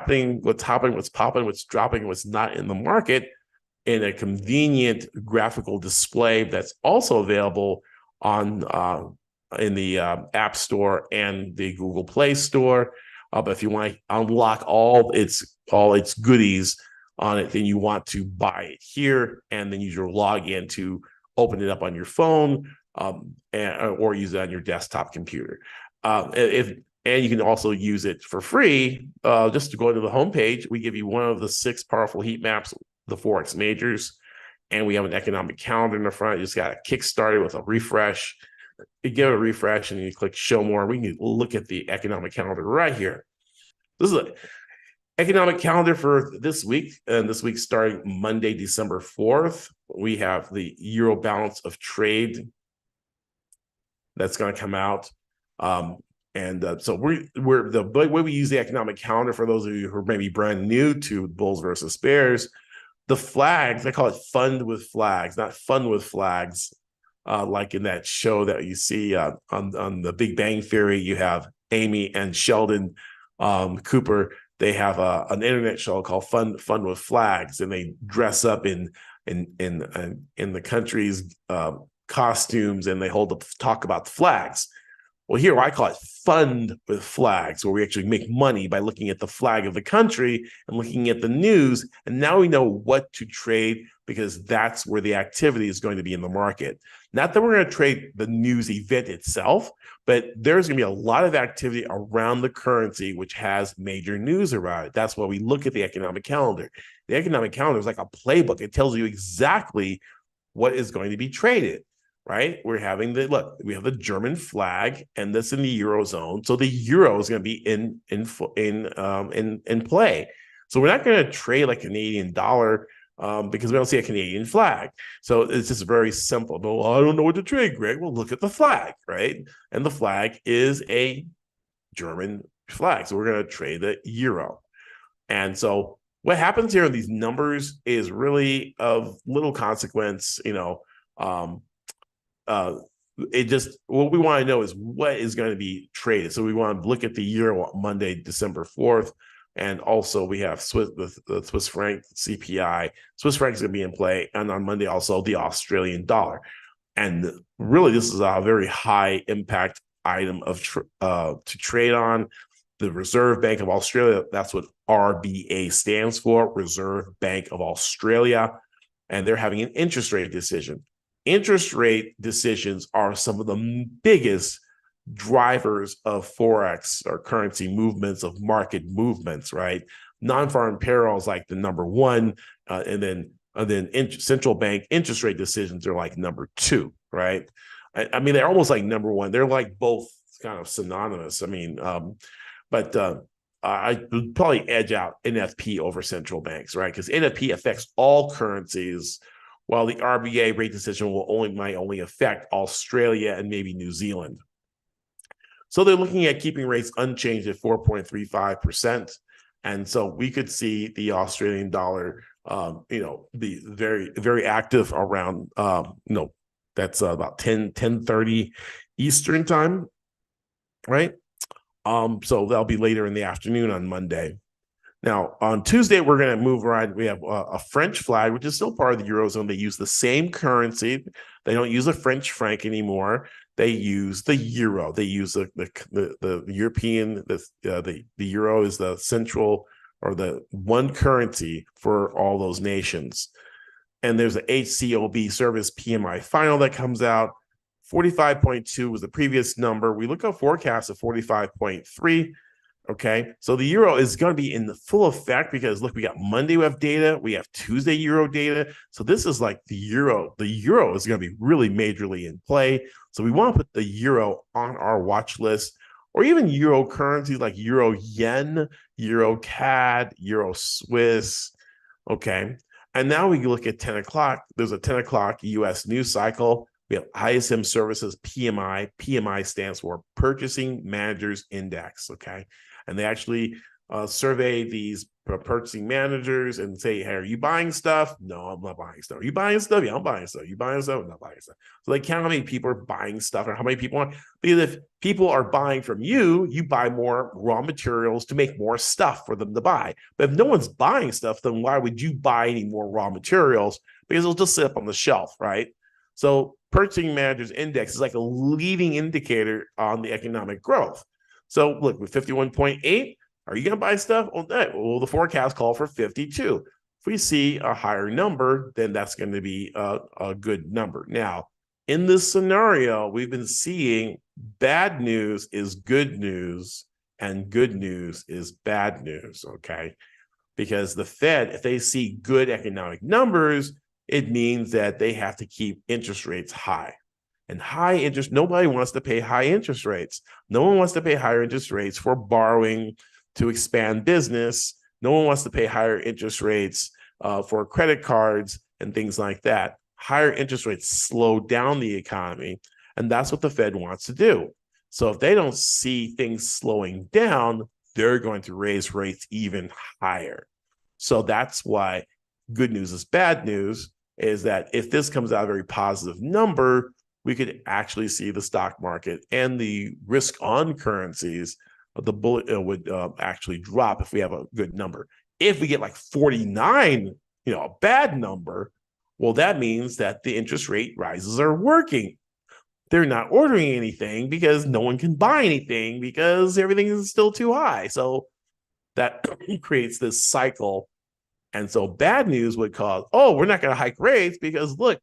happening, what's popping, what's dropping, what's not in the market in a convenient graphical display that's also available on in the App Store and the Google Play Store. But if you want to unlock all its goodies on it, then you want to buy it here and then use your login to open it up on your phone or use it on your desktop computer. And you can also use it for free. Just to go to the homepage, we give you one of the 6 powerful heat maps, the Forex majors, and we have an economic calendar in the front. You just got to kickstart it with a refresh. You give it a refresh and you click show more. We can look at the economic calendar right here. This is an economic calendar for this week, and this week starting Monday, December 4th. We have the Euro balance of trade that's going to come out. So we're the way we use the economic calendar, for those of you who are maybe brand new to bulls versus bears, the flags, I call it fund with flags, not fun with flags. Like in that show that you see on the Big Bang Theory, you have Amy and Sheldon Cooper. They have an internet show called Fun with Flags, and they dress up in the country's costumes, and they talk about the flags. Well, here I call it fund with flags, where we actually make money by looking at the flag of the country and looking at the news. And now we know what to trade, because that's where the activity is going to be in the market. Not that we're going to trade the news event itself, but there's going to be a lot of activity around the currency which has major news around it. That's why we look at the economic calendar. The economic calendar is like a playbook. It tells you exactly what is going to be traded. Right? We have the German flag, and this in the Eurozone. So the euro is going to be in play. So we're not going to trade like Canadian dollar because we don't see a Canadian flag. So it's just very simple. But I don't know what to trade, Greg. Well, look at the flag, right? And the flag is a German flag. So we're going to trade the euro. And so what happens here in these numbers is really of little consequence, what we want to know is what is going to be traded. So we want to look at the euro on Monday, December 4th. And also we have the Swiss franc CPI. Swiss franc is going to be in play. And on Monday, also the Australian dollar. And really, this is a very high impact item to trade on. The Reserve Bank of Australia, that's what RBA stands for, Reserve Bank of Australia. And they're having an interest rate decision. Interest rate decisions are some of the biggest drivers of Forex or currency movements, of market movements, right? Non-farm payroll is like the number one, and then central bank interest rate decisions are like number 2, right? I mean, they're almost like number 1. They're like both kind of synonymous. I mean, but I would probably edge out NFP over central banks, right? Because NFP affects all currencies, while the RBA rate decision might only affect Australia and maybe New Zealand. So they're looking at keeping rates unchanged at 4.35%. And so we could see the Australian dollar, be very, very active around, that's about 10:30 Eastern time, right? So that'll be later in the afternoon on Monday. Now, on Tuesday, we're going to move around. We have a French flag, which is still part of the Eurozone. They use the same currency. They don't use a French franc anymore. They use the euro. They use the European, the euro is the central or the one currency for all those nations. And there's a HCOB service PMI final that comes out. 45.2 was the previous number. We look at forecast of 45.3. Okay, so the euro is going to be in the full effect because look, we got Monday, we have data, we have Tuesday euro data. So this is like the euro. The euro is going to be really majorly in play. So we want to put the euro on our watch list, or even euro currencies like euro yen, euro CAD, euro Swiss. Okay, and now we look at 10 o'clock. There's a 10 o'clock US news cycle. We have ISM Services PMI. PMI stands for Purchasing Managers Index. Okay. And they actually survey these purchasing managers and say, hey, are you buying stuff? No, I'm not buying stuff. Are you buying stuff? Yeah, I'm buying stuff. You buying stuff? I'm not buying stuff. So they count how many people are buying stuff or how many people are. Because if people are buying from you, you buy more raw materials to make more stuff for them to buy. But if no one's buying stuff, then why would you buy any more raw materials? Because it'll just sit up on the shelf, right? So purchasing managers index is like a leading indicator on the economic growth. So look, with 51.8, are you going to buy stuff? Well, the forecast call for 52. If we see a higher number, then that's going to be a good number. Now, in this scenario, we've been seeing bad news is good news and good news is bad news, okay? Because the Fed, if they see good economic numbers, it means that they have to keep interest rates high. And high interest, nobody wants to pay high interest rates. No one wants to pay higher interest rates for borrowing to expand business. No one wants to pay higher interest rates for credit cards and things like that. Higher interest rates slow down the economy, and that's what the Fed wants to do. So if they don't see things slowing down, they're going to raise rates even higher. So that's why good news is bad news, is that if this comes out a very positive number, we could actually see the stock market and the risk on currencies, the bullet would actually drop if we have a good number. If we get like 49, a bad number, well, that means that the interest rate rises are working. They're not ordering anything because no one can buy anything because everything is still too high. So that creates this cycle. And so bad news would cause, we're not going to hike rates because look,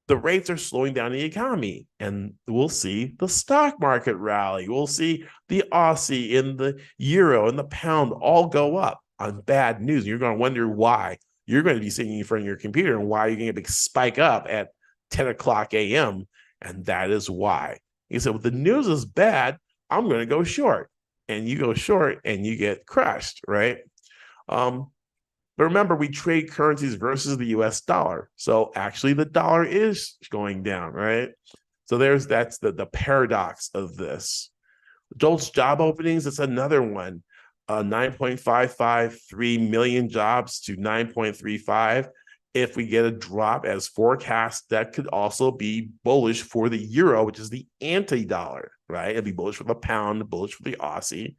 the rates are slowing down the economy, and we'll see the stock market rally. We'll see the Aussie and the euro and the pound all go up on bad news. You're going to wonder why. You're going to be sitting in front of your computer and why you're getting a big spike up at 10 o'clock a.m. And that is why. You said, well, the news is bad. I'm going to go short. And you go short and you get crushed, right? But remember, we trade currencies versus the US dollar. So actually the dollar is going down, right? So that's the paradox of this. Adults job openings, it's another one. 9.553 million jobs to 9.35. If we get a drop as forecast, that could also be bullish for the euro, which is the anti-dollar, right? It'd be bullish for the pound, bullish for the Aussie,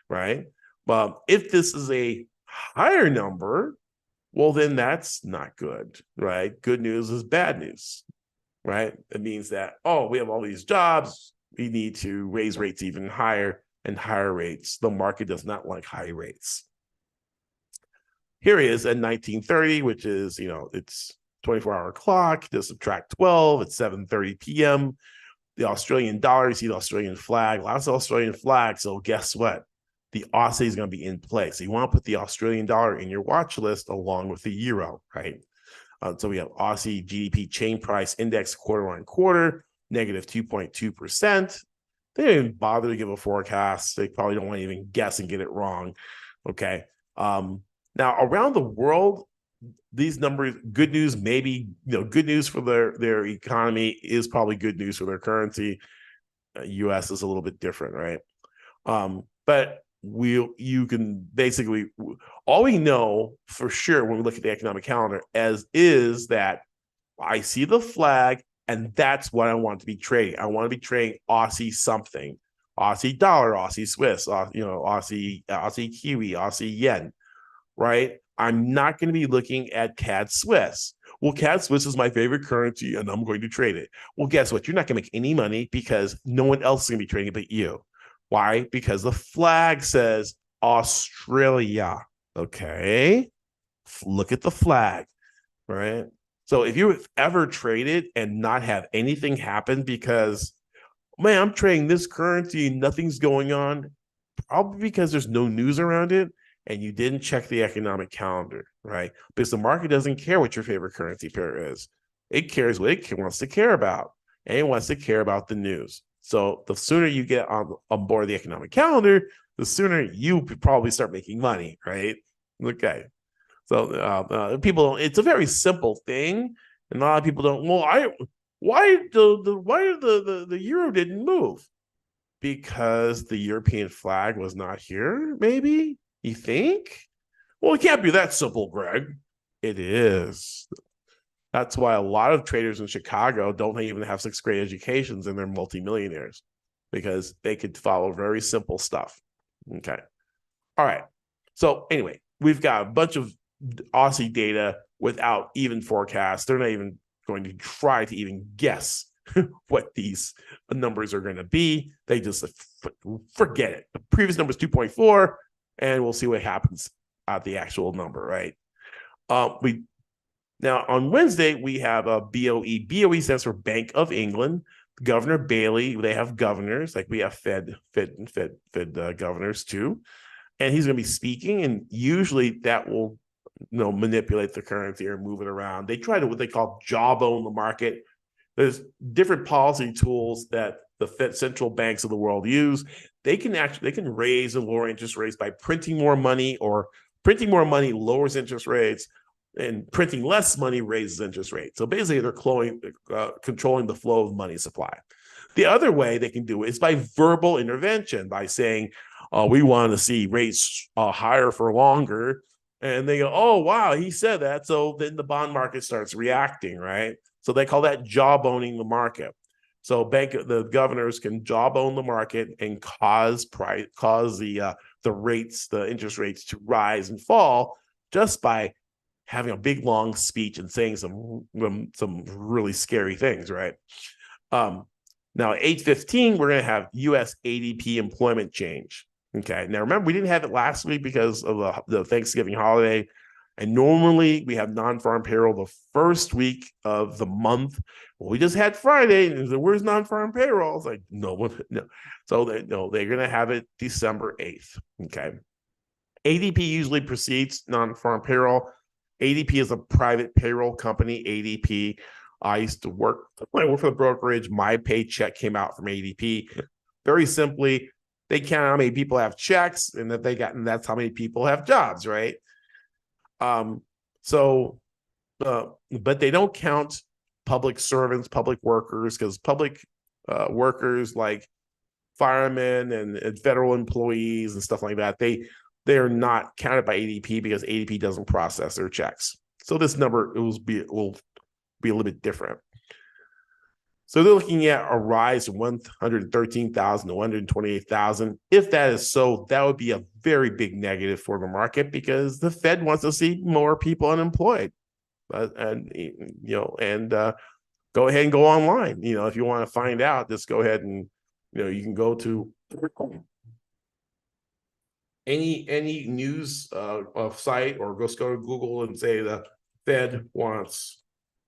right? But if this is a higher number, well, then that's not good, right? Good news is bad news, right? It means that, we have all these jobs. We need to raise rates even higher, and higher rates. The market does not like high rates. Here he is at 1930, which is, it's 24-hour clock. Just subtract 12. It's 7:30 p.m. The Australian dollar, you see the Australian flag, lots of Australian flags. So guess what? The Aussie is going to be in play. So you want to put the Australian dollar in your watch list along with the euro, right? So we have Aussie GDP chain price index quarter on quarter, negative 2.2%. They didn't even bother to give a forecast. They probably don't want to even guess and get it wrong. Okay. Now around the world, these numbers, good news, maybe, good news for their economy is probably good news for their currency. US is a little bit different, right? But you can basically, all we know for sure when we look at the economic calendar is that I see the flag and that's what I want to be trading. I want to be trading Aussie something, Aussie dollar, Aussie Swiss, Aussie Kiwi, Aussie yen, right? I'm not going to be looking at CAD Swiss. Well, CAD Swiss is my favorite currency and I'm going to trade it. Well, guess what? You're not going to make any money because no one else is going to be trading it but you. Why? Because the flag says Australia. Okay. Look at the flag, right? So if you've ever traded and not have anything happen because, man, I'm trading this currency and nothing's going on, probably because there's no news around it and you didn't check the economic calendar, right? Because the market doesn't care what your favorite currency pair is. It cares what it wants to care about, and it wants to care about the news. So the sooner you get on board the economic calendar, the sooner you probably start making money, right? Okay. So people, it's a very simple thing, and a lot of people don't. Well, why the euro didn't move? Because the European flag was not here. Maybe you think. Well, it can't be that simple, Greg. It is. That's why a lot of traders in Chicago don't even have sixth grade educations and they're multimillionaires because they could follow very simple stuff. Okay. All right. So anyway, we've got a bunch of Aussie data without even forecasts. They're not even going to try to even guess what these numbers are going to be. They just forget it. The previous number is 2.4, and we'll see what happens at the actual number, right? Now on Wednesday we have a BOE. BOE stands for Bank of England. Governor Bailey. They have governors like we have Fed governors too, and he's going to be speaking. And usually that will manipulate the currency or move it around. They try to what they call jawbone the market. There's different policy tools that the Fed central banks of the world use. They can raise and lower interest rates by printing more money, or printing more money lowers interest rates, and printing less money raises interest rates. So basically, they're controlling the flow of money supply. The other way they can do it is by verbal intervention, by saying, we want to see rates higher for longer. And they go, oh, wow, he said that. So then the bond market starts reacting, right? So they call that jawboning the market. So the governors can jawbone the market and cause the rates, the interest rates to rise and fall just by having a big long speech and saying some really scary things, right? Now at 8:15, we're going to have U.S. ADP employment change. Okay. Now remember, we didn't have it last week because of the Thanksgiving holiday, and normally we have non-farm payroll the first week of the month. Well, we just had Friday, and said, where's non-farm payroll? It's like no. So they're going to have it December 8th. Okay. ADP usually precedes non-farm payroll. ADP is a private payroll company. ADP. I used to work for the brokerage. My paycheck came out from ADP. Very simply, they count how many people have checks, and and that's how many people have jobs, right? But they don't count public servants, public workers, because public workers like firemen and federal employees and stuff like that, they're not counted by ADP because ADP doesn't process their checks. So this number will be a little bit different. So they're looking at a rise from 113,000 to 128,000. If that is so, that would be a very big negative for the market because the Fed wants to see more people unemployed. Go ahead and go online. If you want to find out, just go ahead and you can go to any news site, or just go to Google and say the Fed wants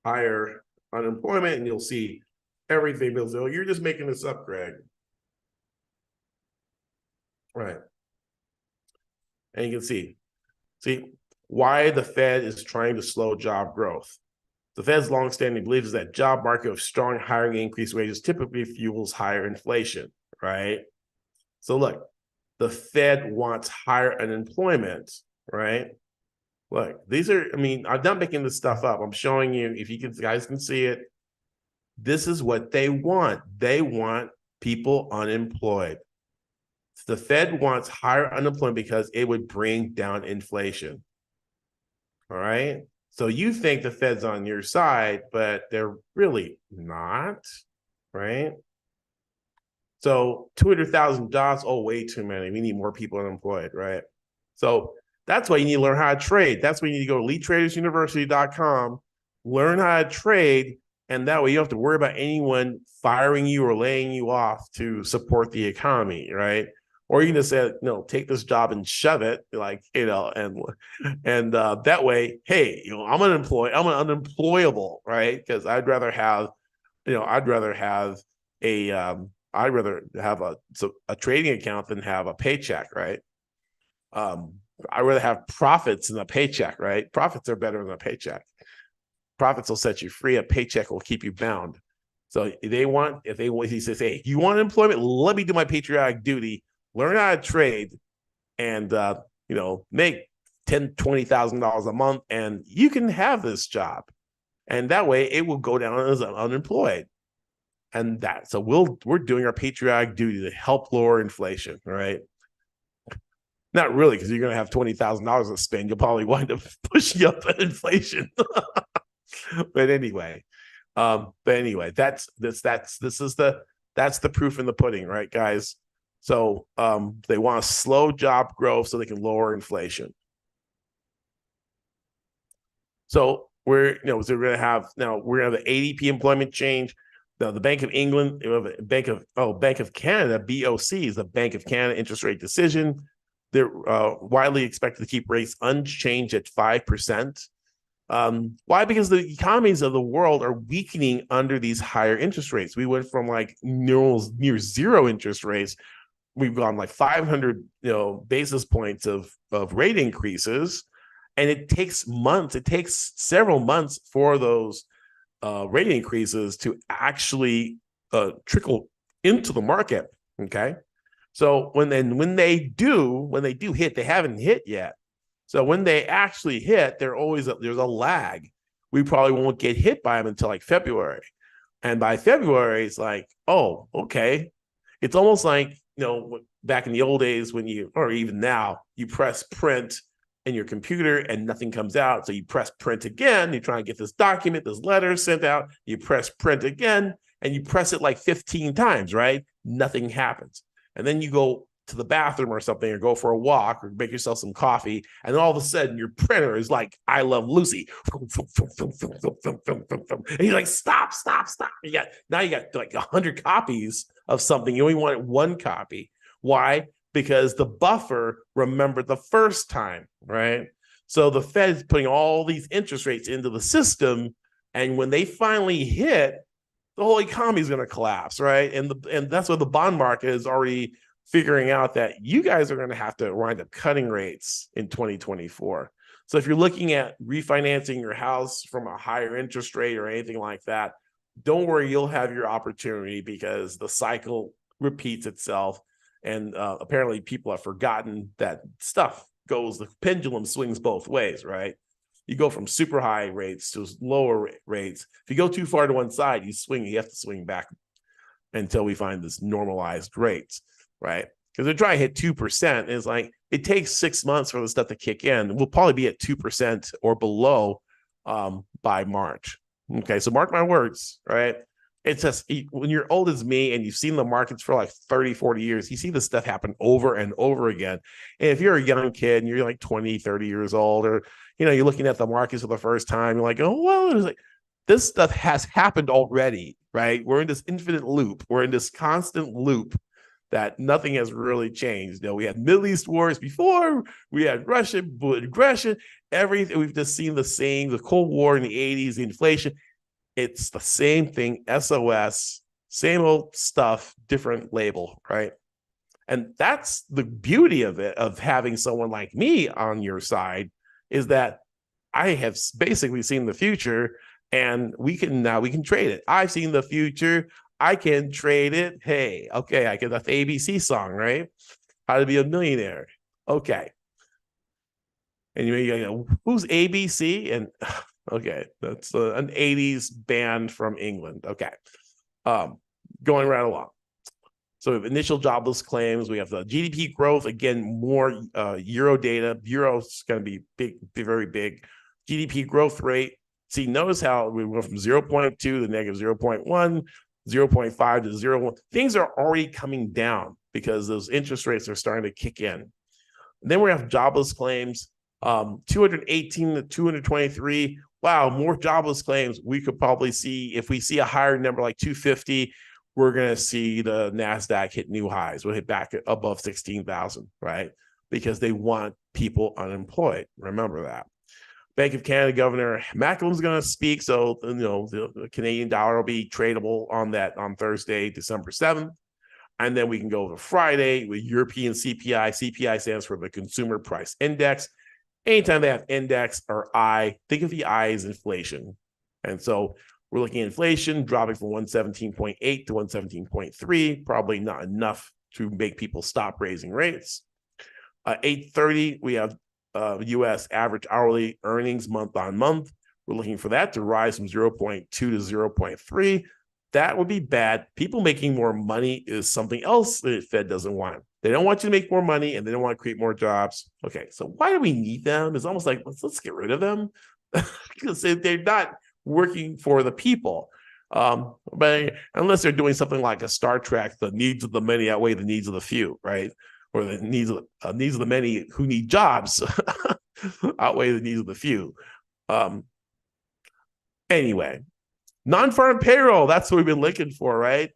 higher unemployment, and you'll see everything. They'll say, oh, you're just making this up, Greg. Right. And you can see why the Fed is trying to slow job growth. The Fed's longstanding belief is that job market with strong hiring and increased wages typically fuels higher inflation, right? So look, the Fed wants higher unemployment, right? Look, I'm not making this stuff up. I'm showing you, if you guys can see it. This is what they want. They want people unemployed. The Fed wants higher unemployment because it would bring down inflation. All right. So you think the Fed's on your side, but they're really not, right? So 200,000 jobs, way too many. We need more people unemployed, right? So that's why you need to learn how to trade. That's why you need to go to elitetradersuniversity.com, learn how to trade, and that way you don't have to worry about anyone firing you or laying you off to support the economy, right? Or you can just say, no, take this job and shove it, and that way, hey, I'm unemployed, I'm unemployable, right? Because I'd rather have a trading account than have a paycheck, right? I'd rather have profits than a paycheck, right? Profits are better than a paycheck. Profits will set you free. A paycheck will keep you bound. So he says, hey, you want employment? Let me do my patriotic duty, learn how to trade, and make $10,000-$20,000 a month, and you can have this job. And that way it will go down as unemployed. And so we're doing our patriotic duty to help lower inflation, right? Not really, because you're going to have $20,000 to spend. You'll probably wind up pushing up the inflation. But anyway, that's the proof in the pudding, right, guys? So they want to slow job growth so they can lower inflation. So we're going to have the ADP employment change. Now, the Bank of England, Bank of Canada, BOC is the Bank of Canada interest rate decision. They're widely expected to keep rates unchanged at 5%. Why? Because the economies of the world are weakening under these higher interest rates. We went from like near zero interest rates. We've gone like 500 basis points of rate increases, and it takes months. It takes several months for those rate increases to actually trickle into the market. Okay, so when they do hit, they haven't hit yet. So when they actually hit, there's a lag. We probably won't get hit by them until like February, and by February it's like, oh, okay. It's almost like back in the old days or even now, you press print in your computer and nothing comes out. So you press print again, you try and get this document, this letter sent out, you press print again, and you press it like 15 times, right? Nothing happens. And then you go to the bathroom or something, or go for a walk, or make yourself some coffee, and then all of a sudden your printer is like, I Love Lucy. And he's like, stop. Now you got like 100 copies of something. You only want one copy. Why? Because the buffer remembered the first time, right? So the Fed is putting all these interest rates into the system, and when they finally hit, the whole economy is going to collapse, right? And that's what the bond market is already figuring out, that you guys are going to have to wind up cutting rates in 2024. So if you're looking at refinancing your house from a higher interest rate or anything like that, don't worry, you'll have your opportunity, because the cycle repeats itself. And apparently people have forgotten that the pendulum swings both ways, right? You go from super high rates to lower rates. If you go too far to one side, you have to swing back until we find this normalized rates, right? Because they're trying to hit 2%. It's like, it takes 6 months for the stuff to kick in. We'll probably be at 2% or below by March. Okay, so mark my words, right? It's just, when you're old as me and you've seen the markets for like 30, 40 years, you see this stuff happen over and over again. And if you're a young kid and you're like 20, 30 years old, or, you're looking at the markets for the first time, you're like, oh, well, it's like, this stuff has happened already, right? We're in this infinite loop. We're in this constant loop that nothing has really changed. We had Middle East wars before, we had Russian aggression, everything. We've just seen the same, the Cold War in the 80s, the inflation. It's the same thing, SOS, same old stuff, different label, right? And that's the beauty of it, of having someone like me on your side, is that I have basically seen the future, and we can trade it. I've seen the future. I can trade it. Hey, okay, I get that ABC song, right? How to Be a Millionaire. Okay. And you go, who's ABC? And okay, that's an 80s band from England. Okay. Going right along. So we have initial jobless claims. We have the GDP growth. Again, more Euro data. Euro's going to be big, very big. GDP growth rate. See, notice how we went from 0.2 to negative 0.1, 0.5 to 0.1. Things are already coming down because those interest rates are starting to kick in. And then we have jobless claims. 218 to 223. Wow, more jobless claims. We could probably see, if we see a higher number like 250, we're going to see the NASDAQ hit new highs. We'll hit back above 16,000, right? Because they want people unemployed. Remember that. Bank of Canada Governor Macklem's going to speak. So, the Canadian dollar will be tradable on Thursday, December 7th. And then we can go to Friday with European CPI. CPI stands for the Consumer Price Index. Anytime they have index or I, think of the I as inflation. And so we're looking at inflation dropping from 117.8 to 117.3, probably not enough to make people stop raising rates. 8:30, we have U.S. average hourly earnings month on month. We're looking for that to rise from 0.2 to 0.3. That would be bad. People making more money is something else the Fed doesn't want. They don't want you to make more money, and they don't want to create more jobs. Okay, so why do we need them? It's almost like let's get rid of them because they're not working for the people. But unless they're doing something like a Star Trek, the needs of the many outweigh the needs of the few, right? Or the needs of the many who need jobs outweigh the needs of the few. Anyway, non-farm payroll, that's what we've been looking for, right?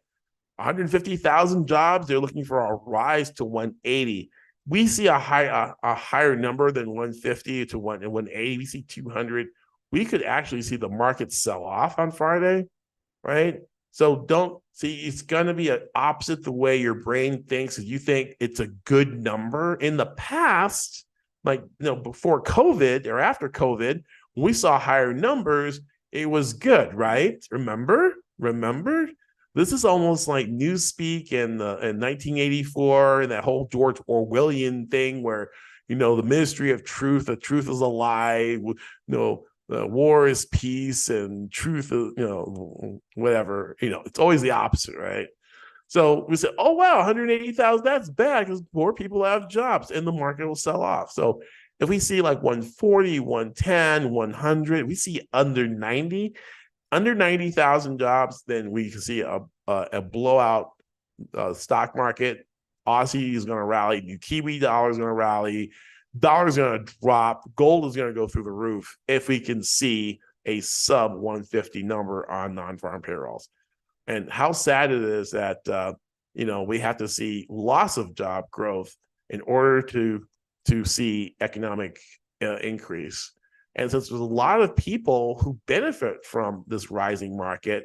150,000 jobs, they're looking for a rise to 180. We see a higher number than 150 to 180. We see 200. We could actually see the market sell off on Friday, right? So don't see, it's going to be an opposite the way your brain thinks. If you think it's a good number in the past, like, before COVID or after COVID, when we saw higher numbers, it was good, right? Remember? This is almost like Newspeak in 1984 and that whole George Orwellian thing where, the Ministry of Truth, the truth is a lie, war is peace and truth is, whatever. It's always the opposite, right? So we said, oh, wow, 180,000, that's bad because more people have jobs and the market will sell off. So if we see like 140, 110, 100, we see under 90,000 jobs, then we can see a blowout stock market. Aussie is going to rally. New Kiwi dollar is going to rally. Dollar is going to drop. Gold is going to go through the roof if we can see a sub 150 number on non-farm payrolls. And how sad it is that, we have to see loss of job growth in order to see economic increase. And since there's a lot of people who benefit from this rising market,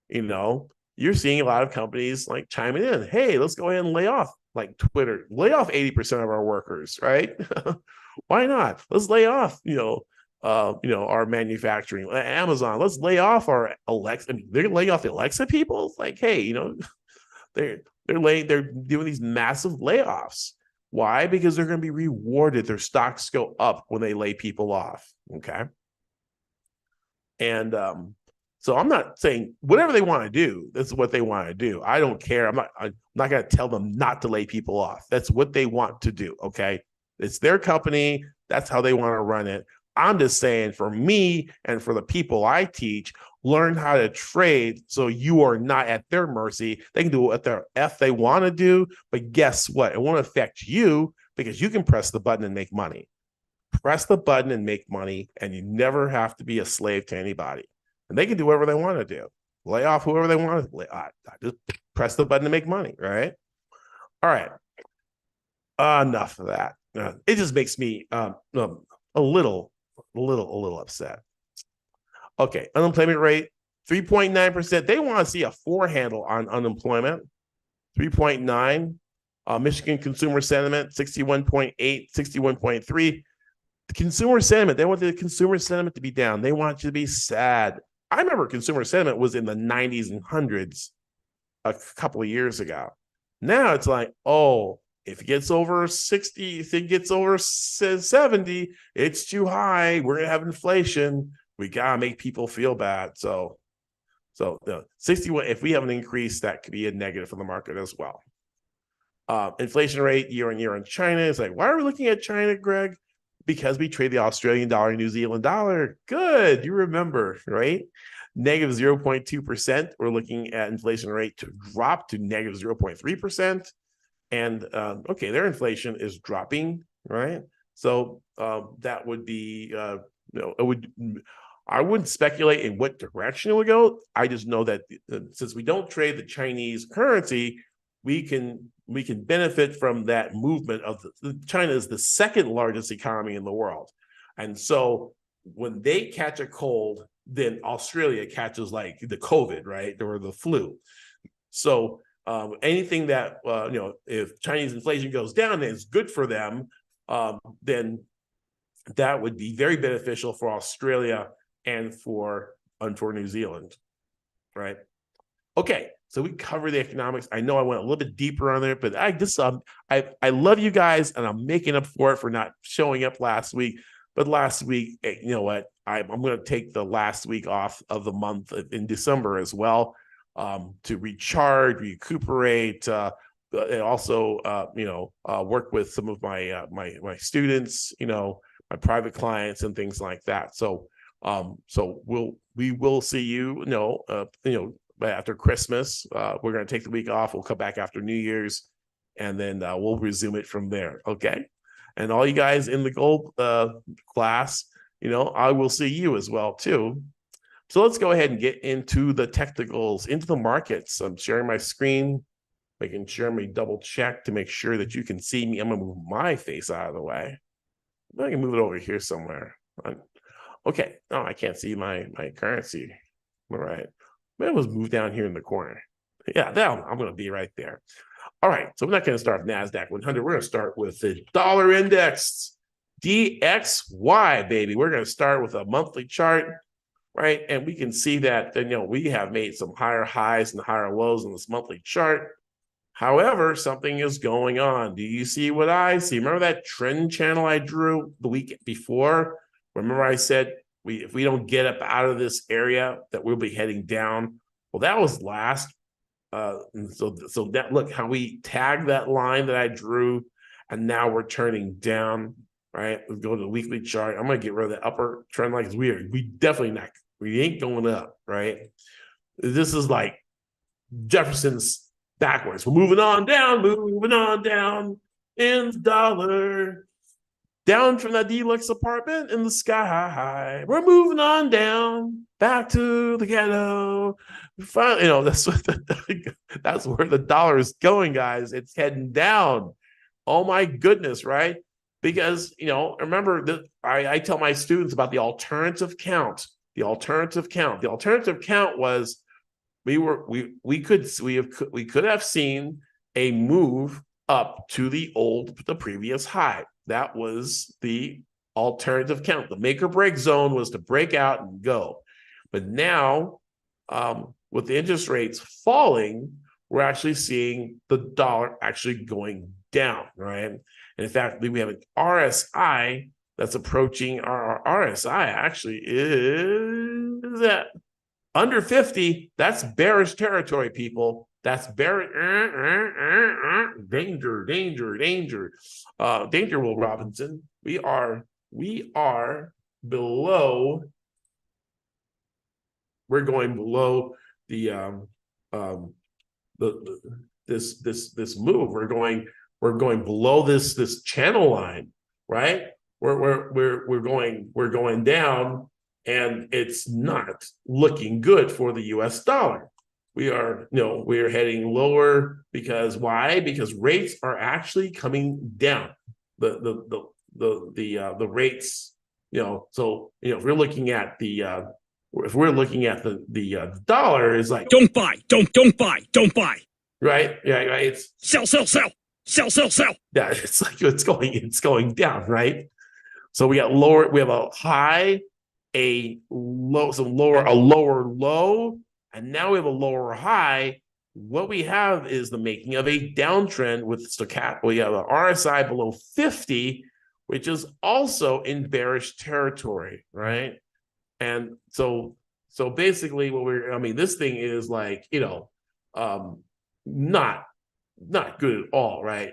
you're seeing a lot of companies like chiming in. Hey, let's go ahead and lay off, like Twitter, lay off 80% of our workers, right? Why not? Let's lay off, our manufacturing. Amazon, let's lay off our Alexa. I mean, they're laying off the Alexa people. It's like, hey, they're doing these massive layoffs. Why? Because they're going to be rewarded. Their stocks go up when they lay people off. Okay. And so I'm not saying whatever they want to do, that's what they want to do. I don't care. I'm not going to tell them not to lay people off. That's what they want to do. Okay. It's their company. That's how they want to run it. I'm just saying, for me and for the people I teach, learn how to trade so you are not at their mercy. They can do what the F they want to do, but guess what? It won't affect you because you can press the button and make money. Press the button and make money, and you never have to be a slave to anybody. And they can do whatever they want to do. Lay off whoever they want to lay off. Just press the button to make money, right? All right. Enough of that. It just makes me a little upset. Okay, unemployment rate 3.9%. They want to see a 4 handle on unemployment. 3.9. Michigan consumer sentiment 61.8, 61.3. The consumer sentiment, they want the consumer sentiment to be down. They want you to be sad. I remember consumer sentiment was in the 90s and hundreds a couple of years ago. Now it's like, oh, if it gets over 60, if it gets over 70, it's too high. We're going to have inflation. We got to make people feel bad. So 61, if we have an increase, that could be a negative for the market as well. Inflation rate year on year in China is like, why are we looking at China, Greg? Because we trade the Australian dollar, New Zealand dollar. Good. You remember, right? Negative 0.2%. We're looking at inflation rate to drop to negative 0.3%. And okay, their inflation is dropping, right? So that would be, I wouldn't speculate in what direction it would go. I just know that since we don't trade the Chinese currency, we can benefit from that movement of China is the second largest economy in the world. And so when they catch a cold, then Australia catches like the COVID, right? Or the flu. So anything that, if Chinese inflation goes down, then it's good for them, then that would be very beneficial for Australia and for New Zealand, right? Okay, so we cover the economics. I know I went a little bit deeper on there, but I love you guys, and I'm making up for it for not showing up last week. But last week, you know what? I'm going to take the last week off of the month in December as well. to recharge, recuperate, and also work with some of my my students, my private clients and things like that. So we will see you, after Christmas. We're going to take the week off. We'll come back after New Year's, and then we'll resume it from there. Okay. And all you guys in the gold class, I will see you as well too. So let's go ahead and get into the technicals, into the markets. I'm sharing my screen, making sure me double check to make sure that you can see me. I'm gonna move my face out of the way. I can move it over here somewhere. Okay. Oh, I can't see my currency. All right. Maybe it was moved down here in the corner. Yeah, I'm going to be right there. All right. So we're not going to start with NASDAQ 100. We're going to start with the dollar index, DXY, baby. We're going to start with a monthly chart, right? And we can see that, we have made some higher highs and higher lows on this monthly chart. However, something is going on. Do you see what I see? Remember that trend channel I drew the week before? Remember I said, if we don't get up out of this area, that we'll be heading down. Well, that was last. So that, look how we tagged that line that I drew, and now we're turning down, right? Let's go to the weekly chart. I'm going to get rid of the upper trend line because we ain't going up, right? This is like Jefferson's backwards. We're moving on down in the dollar. Down from that deluxe apartment in the sky. We're moving on down back to the ghetto. Finally, that's where the dollar is going, guys. It's heading down. Oh my goodness, right? Because remember that I tell my students about the alternative count. The alternative count was we could have seen a move up to the previous high. That was the alternative count. The make or break zone was to break out and go. But now, with the interest rates falling, we're actually seeing the dollar actually going down, right? And in fact, we have an RSI that's approaching. Our RSI actually is at under 50. That's bearish territory, people. That's bearish. Danger, Will Robinson. We are below. We're going below the this move. We're going below this channel line, right? We're going down, and it's not looking good for the U.S. dollar. We're heading lower because why? Because rates are actually coming down. The rates, so if we're looking at the dollar is like don't buy. Right. It's sell. Yeah, it's like it's going down, right? So we got lower, we have a high, a low, a lower low, and now we have a lower high. What we have is the making of a downtrend with stochastic. We have an RSI below 50, which is also in bearish territory, right? And so basically this thing is like, not good at all, right?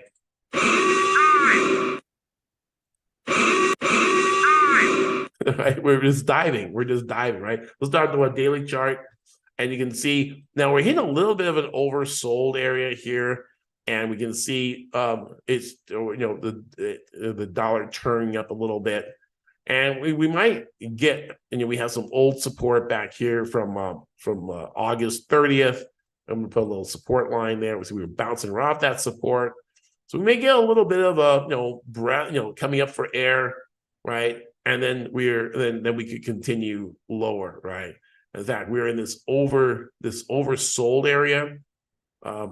Right? We're just diving, right? Let's start to a daily chart. And you can see now we're hitting a little bit of an oversold area here, and we can see it's the dollar turning up a little bit, and we might get we have some old support back here from August 30th. I'm gonna put a little support line there. So we were bouncing right off that support, so we may get a little bit of a breath coming up for air, right? And then then we could continue lower, right? In fact, we're in this oversold area. I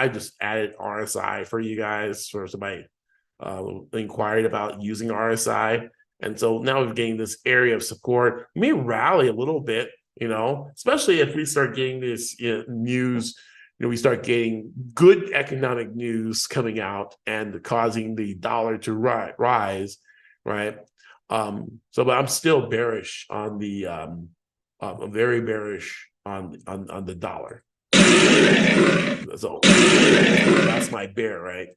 just added RSI for you guys for somebody inquired about using RSI, and so now we're getting this area of support. We may rally a little bit, especially if we start getting this news. We start getting good economic news coming out and causing the dollar to rise, right? But I'm still bearish on the I'm very bearish on the dollar. So that's my bear, right?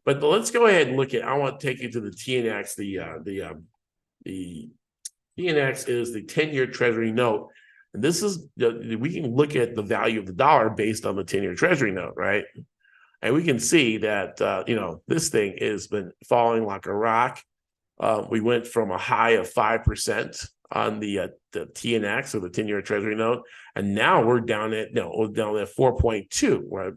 But let's go ahead and look at. I want to take you to the TNX. The TNX is the 10-year Treasury note, and this is we can look at the value of the dollar based on the 10-year Treasury note, right? And we can see that this thing has been falling like a rock. We went from a high of 5% on the TNX, or the 10-year Treasury note, and now we're down at 4.2. Right?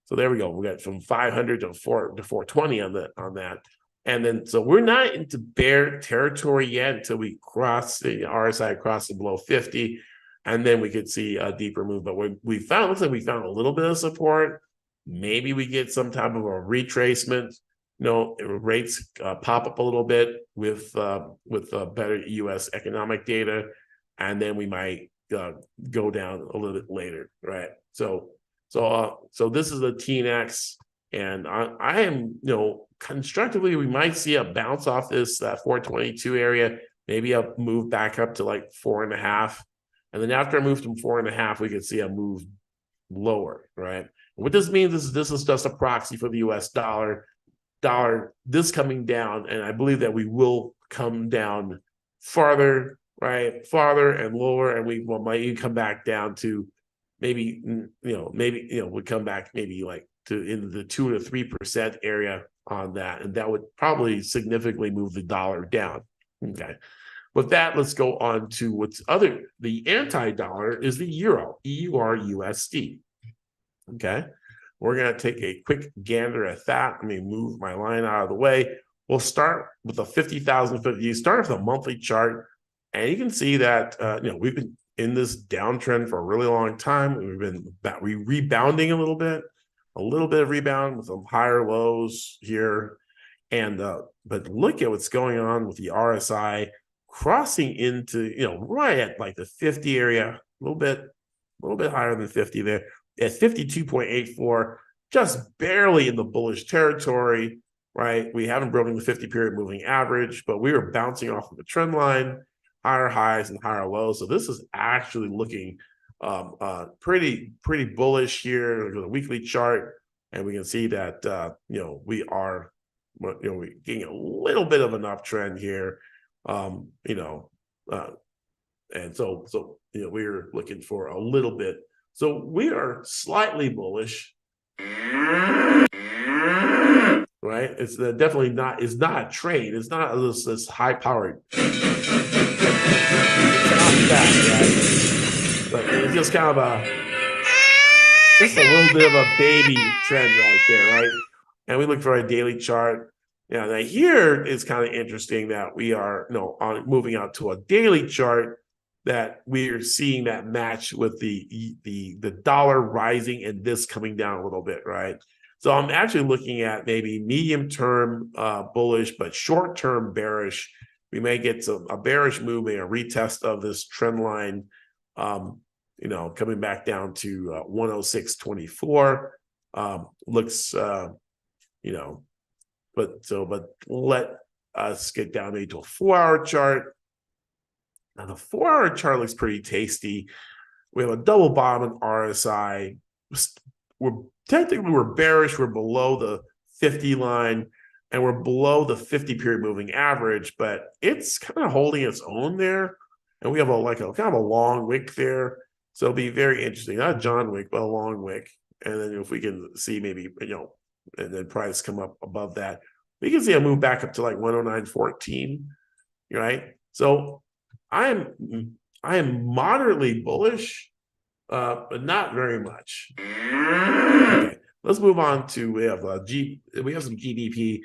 So there we go. We got from 500 to 420 on that, and then so we're not into bear territory yet until we cross the RSI crosses below 50, and then we could see a deeper move. But looks like we found a little bit of support. Maybe we get some type of a retracement. Rates pop up a little bit with better U.S. economic data, and then we might go down a little bit later, right? So this is the TNX, and I am constructively we might see a bounce off this 422 area, maybe a move back up to like 4.5, and then after I move from 4.5, we could see a move lower, right? What this means is this is just a proxy for the U.S. dollar. This coming down, and I believe that we will come down farther, right? Farther and lower, and we might even come back down to maybe we come back maybe like to into the 2 to 3% area on that, and that would probably significantly move the dollar down. Okay. With that, let's go on to what's other. The anti-dollar is the euro, EUR/USD. Okay. We're going to take a quick gander at that. Let me move my line out of the way. We'll start with a 50,000 foot view. Start with a monthly chart, and you can see that we've been in this downtrend for a really long time. We've been rebounding a little bit of rebound with some higher lows here, and but look at what's going on with the RSI crossing into right at like the 50 area, a little bit higher than 50 there. At 52.84, just barely in the bullish territory, right? We haven't broken the 50-period moving average, but we were bouncing off of a trend line, higher highs and higher lows. So this is actually looking pretty bullish here. Look at the weekly chart, and we can see that we are we're getting a little bit of an uptrend here, and so we're looking for a little bit. So we are slightly bullish, right? It's definitely not. It's not a trade. It's not this high powered. It's not that, right? But it's just kind of just a little bit of a baby trend right there, right? And we look for a daily chart. Now here is kind of interesting that we are moving out to a daily chart, that we're seeing that match with the dollar rising and this coming down a little bit, right? So I'm actually looking at maybe medium-term bullish, but short-term bearish. We may get a bearish move, a retest of this trend line, coming back down to 106.24. Looks, but let us get down maybe to a 4-hour chart. Now, the 4-hour chart looks pretty tasty. We have a double bottom in RSI. We're bearish. We're below the 50 line, and we're below the 50-period moving average, but it's kind of holding its own there. And we have a kind of a long wick there. So it'll be very interesting. Not a John wick, but a long wick. And then if we can see maybe, and then price come up above that, we can see a move back up to like 109.14, right? So I am moderately bullish, but not very much. Okay, let's move on to we have some GDP.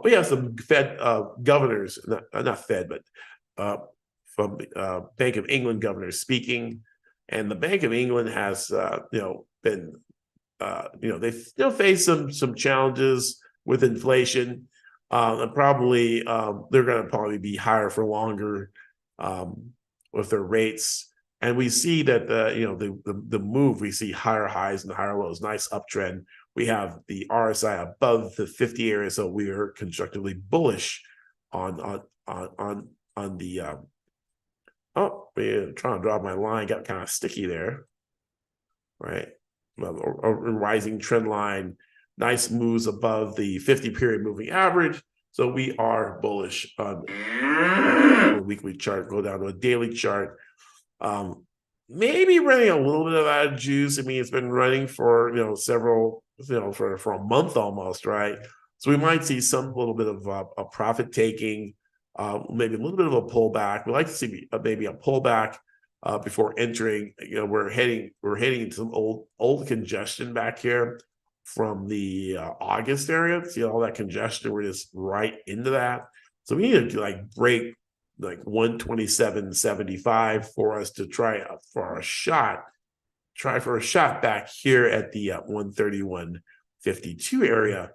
We have some Fed governors, not Fed, but from Bank of England governors speaking, and the Bank of England has been they still face some challenges with inflation, and probably they're going to probably be higher for longer with their rates. And we see that the move, we see higher highs and higher lows, nice uptrend. We have the RSI above the 50 area, so we are constructively bullish on the Oh, man, trying to draw my line, got kind of sticky there, right? A rising trend line, nice moves above the 50-period moving average. So we are bullish on a weekly chart. Go down to a daily chart. Maybe running a little bit of out of juice. I mean, it's been running for several, for a month almost, right? So we might see some little bit of a profit taking, maybe a little bit of a pullback. We like to see maybe a pullback before entering. We're heading into some old congestion back here from the August area. See all that congestion? We're just right into that. So we need to break 127.75 for us to try for a shot back here at the 131.52 area,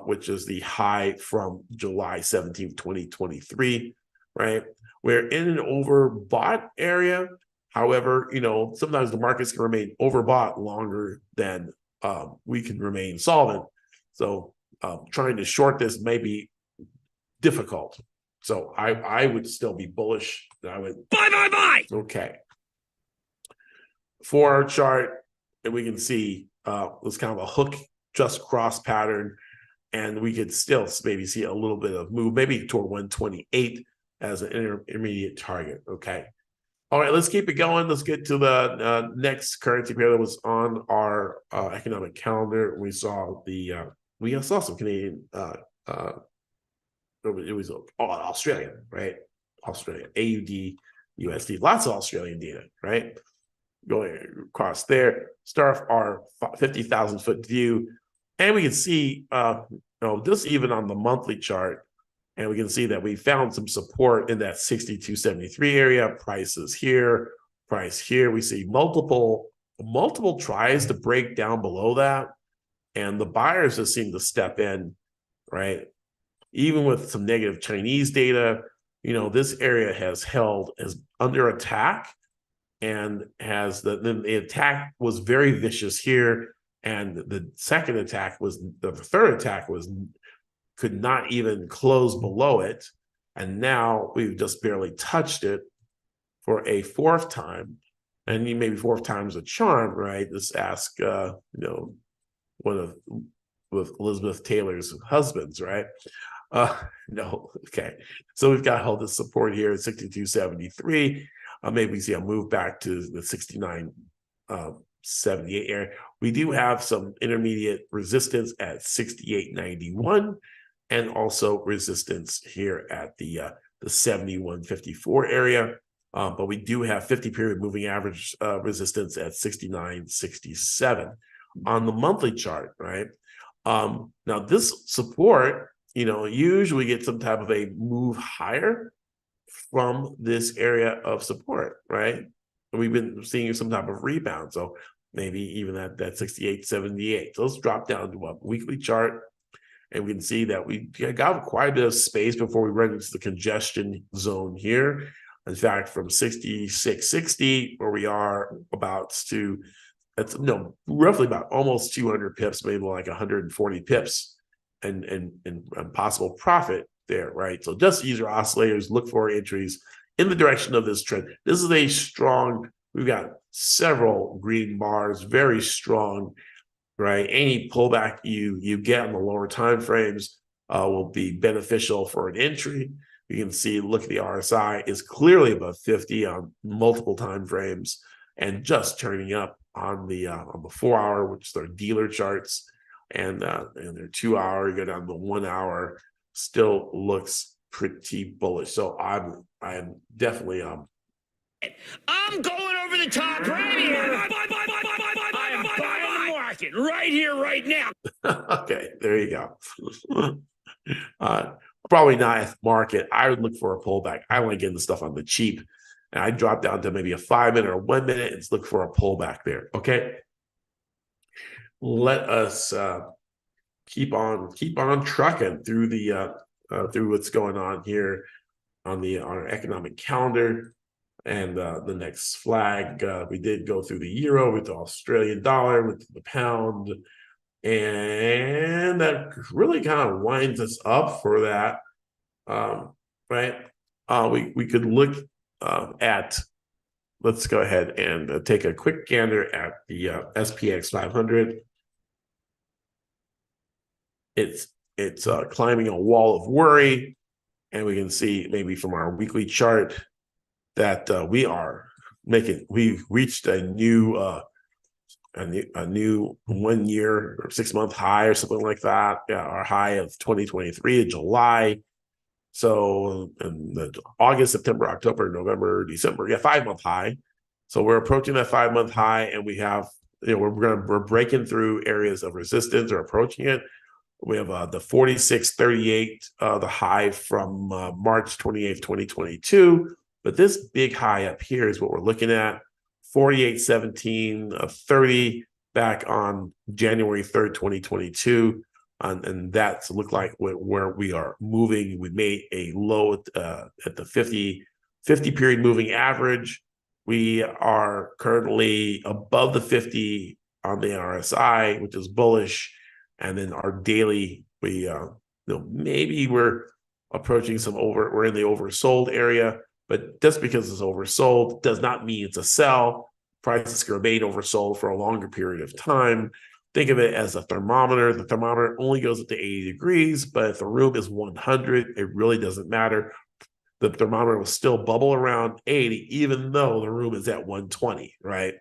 which is the high from July 17th, 2023, right? We're in an overbought area. However, sometimes the markets can remain overbought longer than we can remain solvent. So trying to short this may be difficult. So I would still be bullish. I would buy. Okay. For our chart, and we can see it's kind of a hook just cross pattern, and we could still maybe see a little bit of move, maybe toward 128 as an intermediate target. Okay. All right, let's keep it going. Let's get to the next currency pair that was on our economic calendar. We saw some Canadian. It was Australian, right? Australia, AUD, USD, lots of Australian data, right? Going across there, start off our 50,000 foot view, and we can see, this even on the monthly chart, and we can see that we found some support in that 62.73 area. Prices here, price here. We see multiple tries to break down below that, and the buyers just seem to step in, right? Even with some negative Chinese data, this area has held as under attack, and the attack was very vicious here, and the third attack could not even close below it, and now we've just barely touched it for a fourth time, and maybe fourth time's a charm, right? Just ask one of Elizabeth Taylor's husbands, right? No, okay. So we've got held this support here at 62.73. Maybe we see a move back to the 69.78 area. We do have some intermediate resistance at 68.91, and also resistance here at the 71.54 area. But we do have 50-period moving average resistance at 69.67 on the monthly chart, right? Now this support, usually get some type of a move higher from this area of support, right? And we've been seeing some type of rebound. So maybe even at that 68.78. So let's drop down to a weekly chart, and we can see that we got quite a bit of space before we run into the congestion zone here. In fact, from 66.60, where we are roughly about almost 200 pips, maybe like 140 pips, and possible profit there, right? So just use your oscillators, look for entries in the direction of this trend. This is a strong, we've got several green bars, very strong, right? Any pullback you get on the lower time frames will be beneficial for an entry. You can see, look at the RSI is clearly above 50 on multiple time frames, and just turning up on the 4 hour, which are dealer charts, and their 2 hour, you go down to 1 hour, still looks pretty bullish. So I'm definitely I'm going over the top right here. I'm buying the market right here, right now. Okay, there you go. Probably not at market. I would look for a pullback. I want to get the stuff on the cheap, and I drop down to maybe a 5 minute or 1 minute and look for a pullback there. Okay. Let us keep on trucking through the through what's going on here on our economic calendar. And the next flag, we did go through the euro with the Australian dollar, with the pound, and that really kind of winds us up for that, right? We could look let's go ahead and take a quick gander at the SPX 500. It's climbing a wall of worry, and we can see maybe from our weekly chart that we reached a new 1 year or 6 month high or something like that. Yeah, our high of 2023 in July. So in the August, September, October, November, December, 5 month high. So we're approaching that 5 month high, and we have, we're breaking through areas of resistance or approaching it. We have the 46.38, the high from March 28th, 2022. But this big high up here is what we're looking at, 48.17 of 30 back on January 3rd, 2022. And that's look like where we are moving. We made a low at the 50 period moving average. We are currently above the 50 on the RSI, which is bullish. And then our daily, maybe we're approaching we're in the oversold area, but just because it's oversold does not mean it's a sell. Prices can remain oversold for a longer period of time. Think of it as a thermometer. The thermometer only goes up to 80 degrees, but if the room is 100, it really doesn't matter. The thermometer will still bubble around 80, even though the room is at 120, right?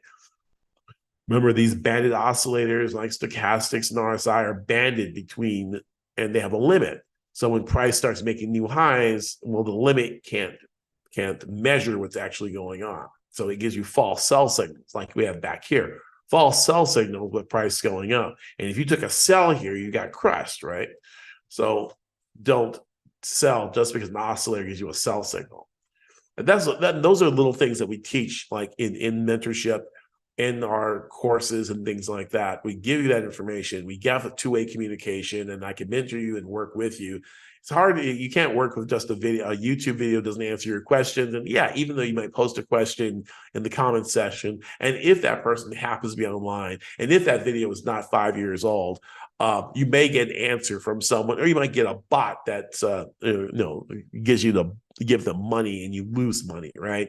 Remember, these banded oscillators like stochastics and RSI are banded between, and they have a limit. So when price starts making new highs, well, the limit can't measure what's actually going on. So it gives you false sell signals like we have back here. False sell signals with price going up. And if you took a sell here, you got crushed, right? So don't sell just because an oscillator gives you a sell signal. And those are little things that we teach, like in mentorship, in our courses and things like that. We give you that information. We have a two-way communication, and I can mentor you and work with you. It's hard. You can't work with just a video. A YouTube video doesn't answer your questions. And even though you might post a question in the comment section, and if that person happens to be online, and if that video is not 5 years old, you may get an answer from someone, or you might get a bot that gives you give them money, and you lose money, right?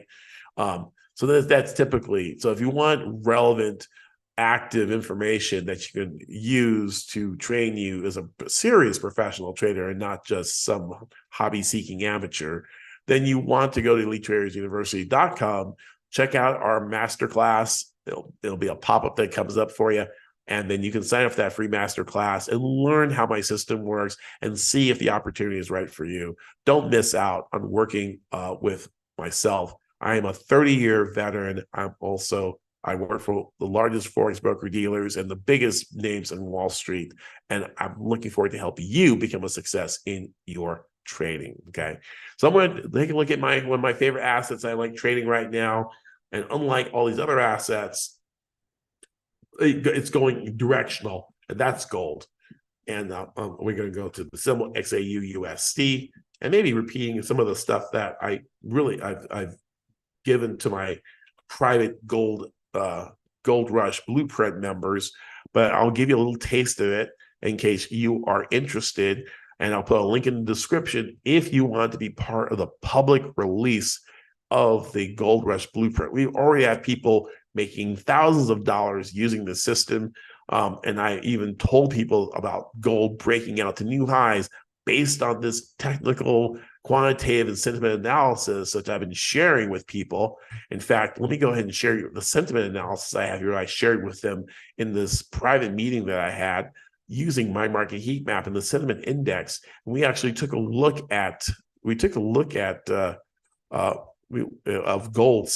So that's typically, so if you want relevant, active information that you can use to train you as a serious professional trader and not just some hobby-seeking amateur, then you want to go to EliteTradersUniversity.com, check out our masterclass. It'll be a pop-up that comes up for you, and then you can sign up for that free masterclass and learn how my system works and see if the opportunity is right for you. Don't miss out on working with myself. I am a 30-year veteran. I work for the largest Forex broker dealers and the biggest names in Wall Street. And I'm looking forward to help you become a success in your trading. Okay. So I'm going to take a look at one of my favorite assets I like trading right now. And unlike all these other assets, it's going directional, and that's gold. And we're going to go to the symbol XAUUSD, and maybe repeating some of the stuff that I've given to my private gold rush blueprint members, but I'll give you a little taste of it in case you are interested, and I'll put a link in the description if you want to be part of the public release of the gold rush blueprint. We already have people making thousands of dollars using the system, and I even told people about gold breaking out to new highs based on this technical, quantitative, and sentiment analysis that I've been sharing with people. In fact, let me go ahead and share the sentiment analysis I have here. I shared with them in this private meeting that I had using my market heat map and the sentiment index. And we actually took a look at of gold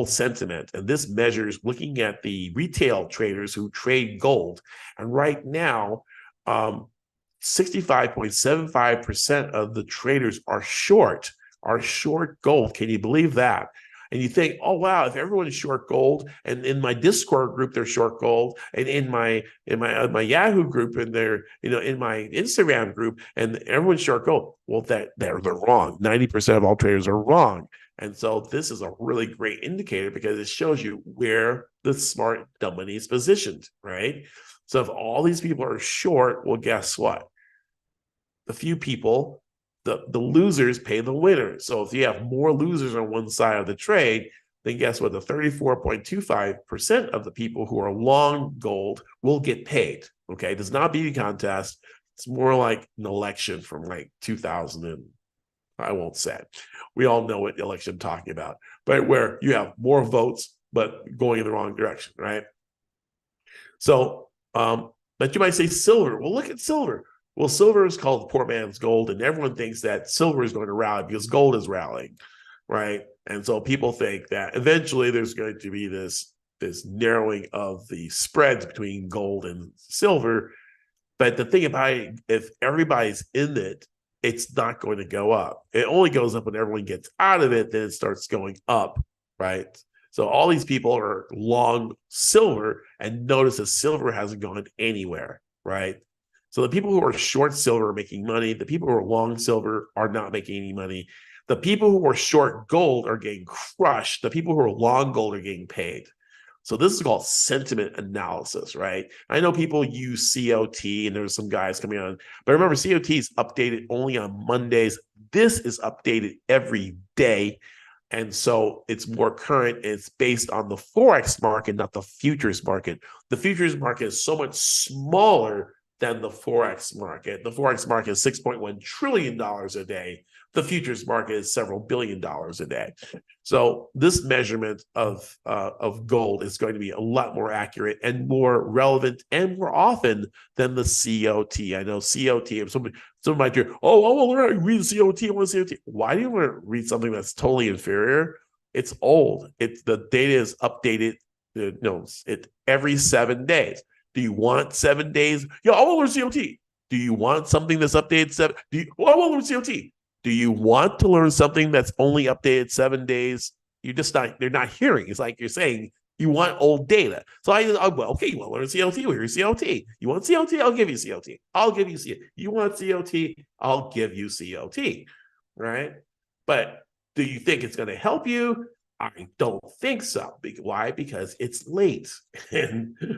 sentiment, and this measures looking at the retail traders who trade gold. And right now, 65.75% of the traders are short gold. Can you believe that? And you think, oh wow, if everyone is short gold, and in my Discord group they're short gold, and in my Yahoo group, and in my Instagram group, and everyone's short gold. Well, they're wrong. 90% of all traders are wrong. And so this is a really great indicator because it shows you where the smart money is positioned, right? So if all these people are short, well, guess what? The few people the losers pay the winners. So if you have more losers on one side of the trade, then guess what? The 34.25% of the people who are long gold will get paid. Okay, it's not a beauty contest. It's more like an election from like 2000 and I won't say it. We all know what election I'm talking about, but where you have more votes but going in the wrong direction, right? So, but you might say silver. Well, look at silver. Well, silver is called poor man's gold, and everyone thinks that silver is going to rally because gold is rallying, right? And so people think that eventually there's going to be this narrowing of the spreads between gold and silver. But the thing about it, if everybody's in it, it's not going to go up. It only goes up when everyone gets out of it, then it starts going up, right? So all these people are long silver, and notice that silver hasn't gone anywhere, right? So the people who are short silver are making money. The people who are long silver are not making any money. The people who are short gold are getting crushed. The people who are long gold are getting paid. So this is called sentiment analysis, right? I know people use COT, and there's some guys coming on, but remember, COT is updated only on Mondays. This is updated every day. And so it's more current. It's based on the Forex market, not the futures market. The futures market is so much smaller than the Forex market. The Forex market is $6.1 trillion a day. The futures market is several $billion a day. So this measurement of gold is going to be a lot more accurate and more relevant and more often than the COT. I know COT, somebody might hear, oh, I want to read the COT, I want COT. Why do you want to read something that's totally inferior? It's old. The data is updated, every 7 days. Do you want 7 days? Yeah, I want to learn COT. Do you want something that's updated I want to learn COT. Do you want to learn something that's only updated 7 days? They're not hearing. It's like you're saying you want old data. So okay, you want to learn COT? Well, here's COT. You want COT? I'll give you COT. I'll give you COT. You want COT? I'll give you COT, right? But do you think it's going to help you? I don't think so. Why? Because it's late.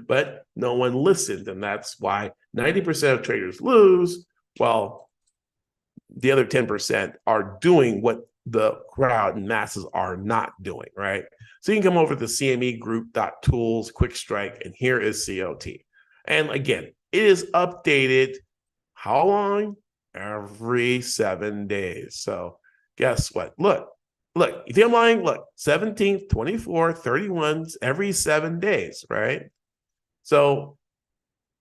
But no one listened, and that's why 90% of traders lose. Well, the other 10% are doing what the crowd and masses are not doing, right? So you can come over to the CME group.tools, quick strike, and here is COT. And again, it is updated how long? Every 7 days. So guess what? Look, you think I'm lying? Look, 17th, 24th, 31s, every 7 days, right? So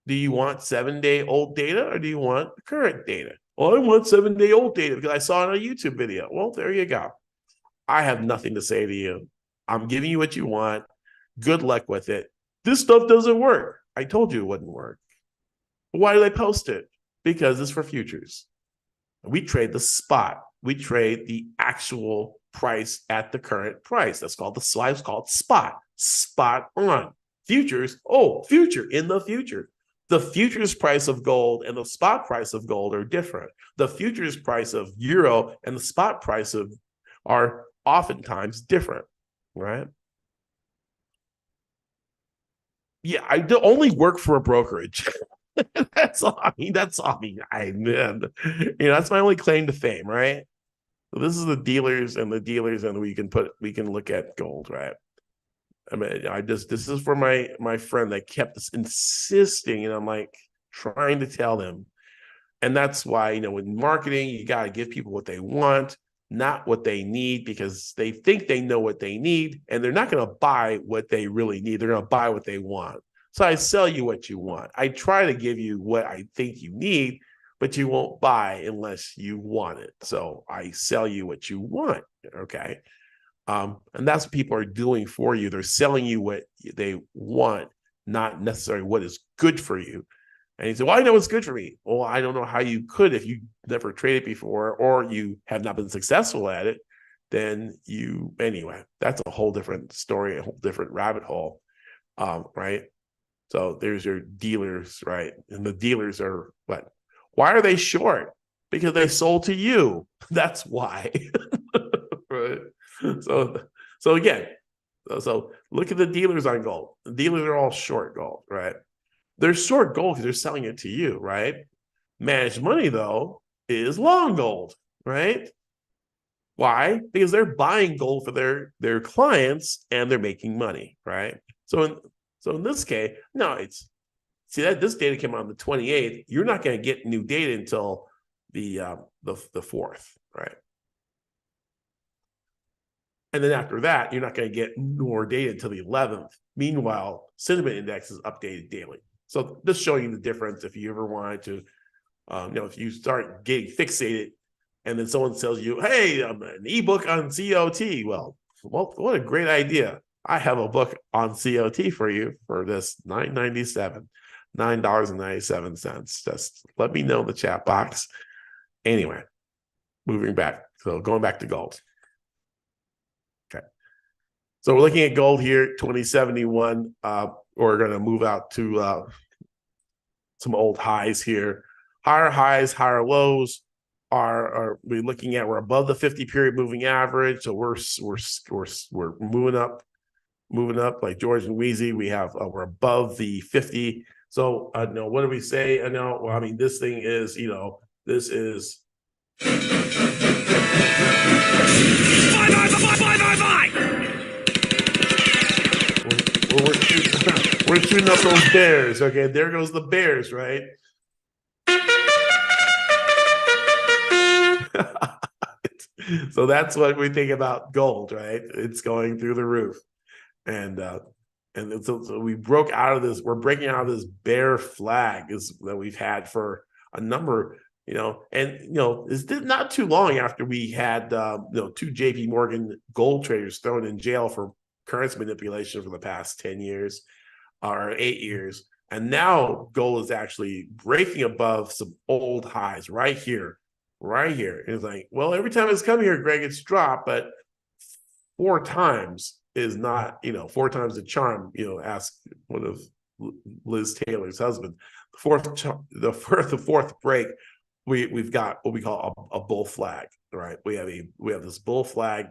do you want 7-day old data or do you want current data? Well, I want 7-day old data because I saw it on a YouTube video. Well, there you go. I have nothing to say to you. I'm giving you what you want. Good luck with it. This stuff doesn't work. I told you it wouldn't work. Why did I post it? Because it's for futures. We trade the spot. We trade the actual price at the current price. That's called it's called spot. Spot on. Futures. Oh, future in the future. The futures price of gold and the spot price of gold are different. The futures price of euro and the spot price of are oftentimes different, right? Yeah, I only work for a brokerage. That's all. That's all. That's my only claim to fame, right? So this is the dealers, and we can look at gold, right? I mean, this is for my friend that kept insisting, and I'm like trying to tell them. And that's why, in marketing, you got to give people what they want, not what they need, because they think they know what they need, and they're not going to buy what they really need. They're going to buy what they want. So I sell you what you want. I try to give you what I think you need, but you won't buy unless you want it. So I sell you what you want, okay? And that's what people are doing for you. They're selling you what they want, not necessarily what is good for you. And he said, well, I know what's good for me. Well, I don't know how you could if you never traded before or you have not been successful at it. Then anyway, that's a whole different story, a whole different rabbit hole, right? So there's your dealers, right? And the dealers are what? Why are they short? Because they sold to you. That's why. Right? So again, so look at the dealers on gold. The dealers are all short gold, right? They're short gold because they're selling it to you, right? Managed money, though, is long gold. right? Why? Because they're buying gold for their clients and they're making money, right? So in this case, no, it's see that this data came out on the 28th. You're not going to get new data until the 4th, right? And then after that, you're not going to get more data until the 11th. Meanwhile, sentiment index is updated daily. So just showing you the difference if you ever wanted to, if you start getting fixated and then someone tells you, hey, an ebook on COT. Well, what a great idea. I have a book on COT for you for this $9.97, $9.97. Just let me know in the chat box. Anyway, moving back. So going back to gold. Okay. So we're looking at gold here, 2071. We're going to move out to some old highs here. Higher highs, higher lows are we looking at? We're above the 50 period moving average, so we're moving up like George and Wheezy. We're above the 50. So no, what do we say? No, well, I mean this thing is this is. We're shooting up those bears. Okay, there goes the bears, right? So that's what we think about gold, right? It's going through the roof, and so we broke out of this. We're breaking out of this bear flag that we've had for a number, it's not too long after we had two JP Morgan gold traders thrown in jail for currency manipulation for the past 10 years or 8 years, and now gold is actually breaking above some old highs right here. It's like, well, every time it's come here, Greg, it's dropped, but 4 times is not, 4 times the charm, ask one of Liz Taylor's husband. The fourth break, we've got what we call a bull flag, right? We have this bull flag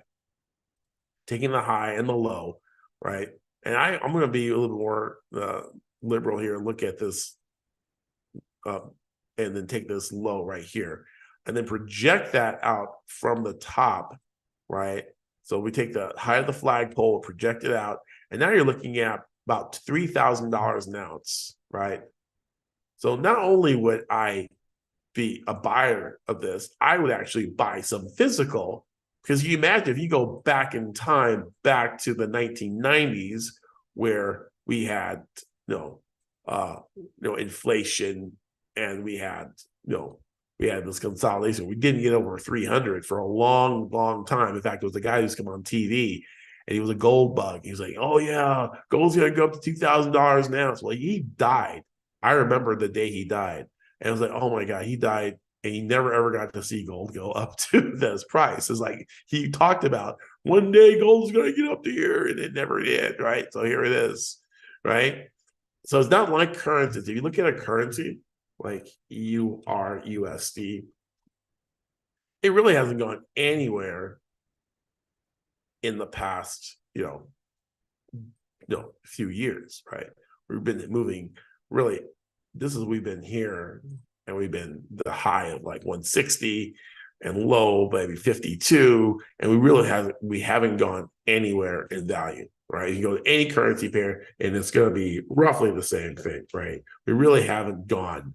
taking the high and the low, right? And I'm going to be a little more liberal here and look at this and then take this low right here and then project that out from the top, right? So we take the high of the flagpole, project it out, and now you're looking at about $3,000 an ounce, right? So not only would I be a buyer of this, I would actually buy some physical, because you imagine if you go back in time, back to the 1990s, where we had inflation, and we had this consolidation. We didn't get over 300 for a long, long time. In fact, it was a guy who's come on TV, and he was a gold bug. He was like, "Oh yeah, gold's gonna go up to $2,000 an ounce." Well, he died. I remember the day he died, and I was like, "Oh my God, he died." And he never ever got to see gold go up to this price. It's like he talked about one day gold's going to get up to here, and it never did, right? So here it is, right? So it's not like currencies. If you look at a currency like USD, it really hasn't gone anywhere in the past, few years, right? We've been moving really. We've been here. And we've been the high of like 160 and low maybe 52, and we haven't gone anywhere in value, right? You go to any currency pair and it's going to be roughly the same thing, right? We really haven't gone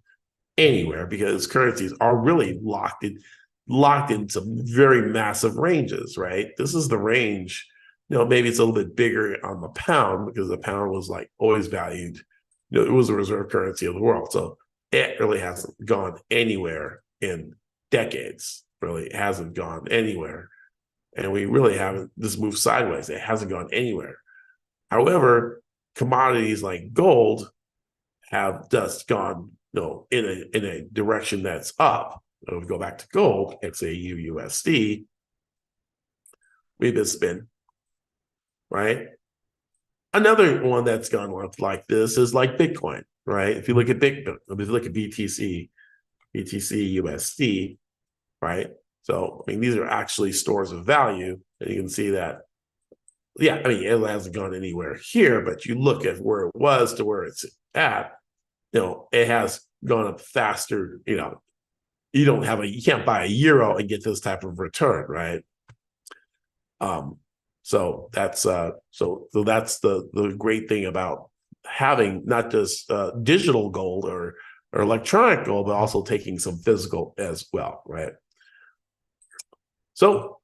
anywhere because currencies are really locked in some very massive ranges, right? This is the range. Maybe it's a little bit bigger on the pound because the pound was like always valued. It was the reserve currency of the world, so it really hasn't gone anywhere in decades. Really, it hasn't gone anywhere. And we really haven't, this moved sideways. It hasn't gone anywhere. However, commodities like gold have just gone, in a direction that's up. If we go back to gold, it's a USD. We've been spin, right? Another one that's gone up like this is like Bitcoin, right? If you look at BTC USD, right? So, I mean, these are actually stores of value, and you can see that, yeah, I mean, it hasn't gone anywhere here, but you look at where it was to where it's at, it has gone up faster, you can't buy a euro and get this type of return, right? So that's that's the great thing about having not just digital gold or electronic gold, but also taking some physical as well, right? So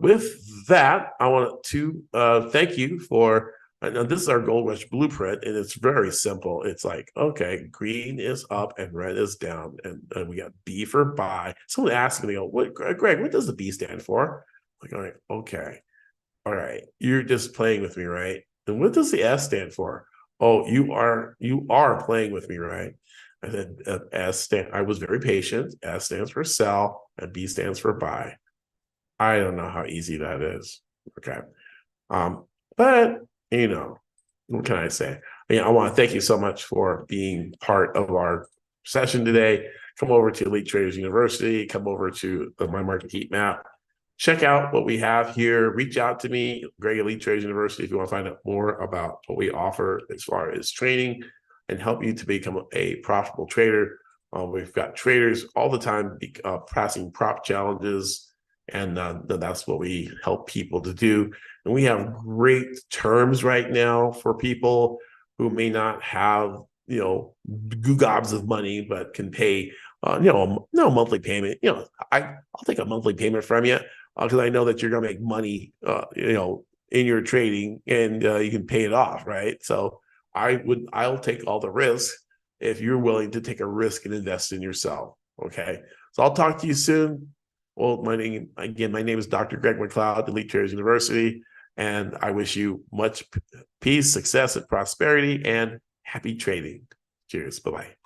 with that, I want to thank you for. Now this is our Gold Rush blueprint, and it's very simple. It's like, okay, green is up and red is down, and we got B for buy. Someone asked me, "What, Greg? What does the B stand for?" Like, all right, okay, all right, you're just playing with me, right? And what does the S stand for? Oh, you are playing with me, right? And then I was very patient. S stands for sell, and B stands for buy. I don't know how easy that is. Okay. But what can I say? I want to thank you so much for being part of our session today. Come over to Elite Traders University, come over to my market heat map. Check out what we have here. Reach out to me, Greg, Elite Traders University, if you want to find out more about what we offer as far as training and help you to become a profitable trader. We've got traders all the time passing prop challenges, and that's what we help people to do. And we have great terms right now for people who may not have, gobs of money, but can pay, a monthly payment. I'll take a monthly payment from you because I know that you're going to make money, in your trading, and you can pay it off, right? So I'll take all the risk if you're willing to take a risk and invest in yourself. Okay. So I'll talk to you soon. Well, my name is Dr. Greg McLeod, Elite Traders University, and I wish you much peace, success, and prosperity, and happy trading. Cheers. Bye-bye.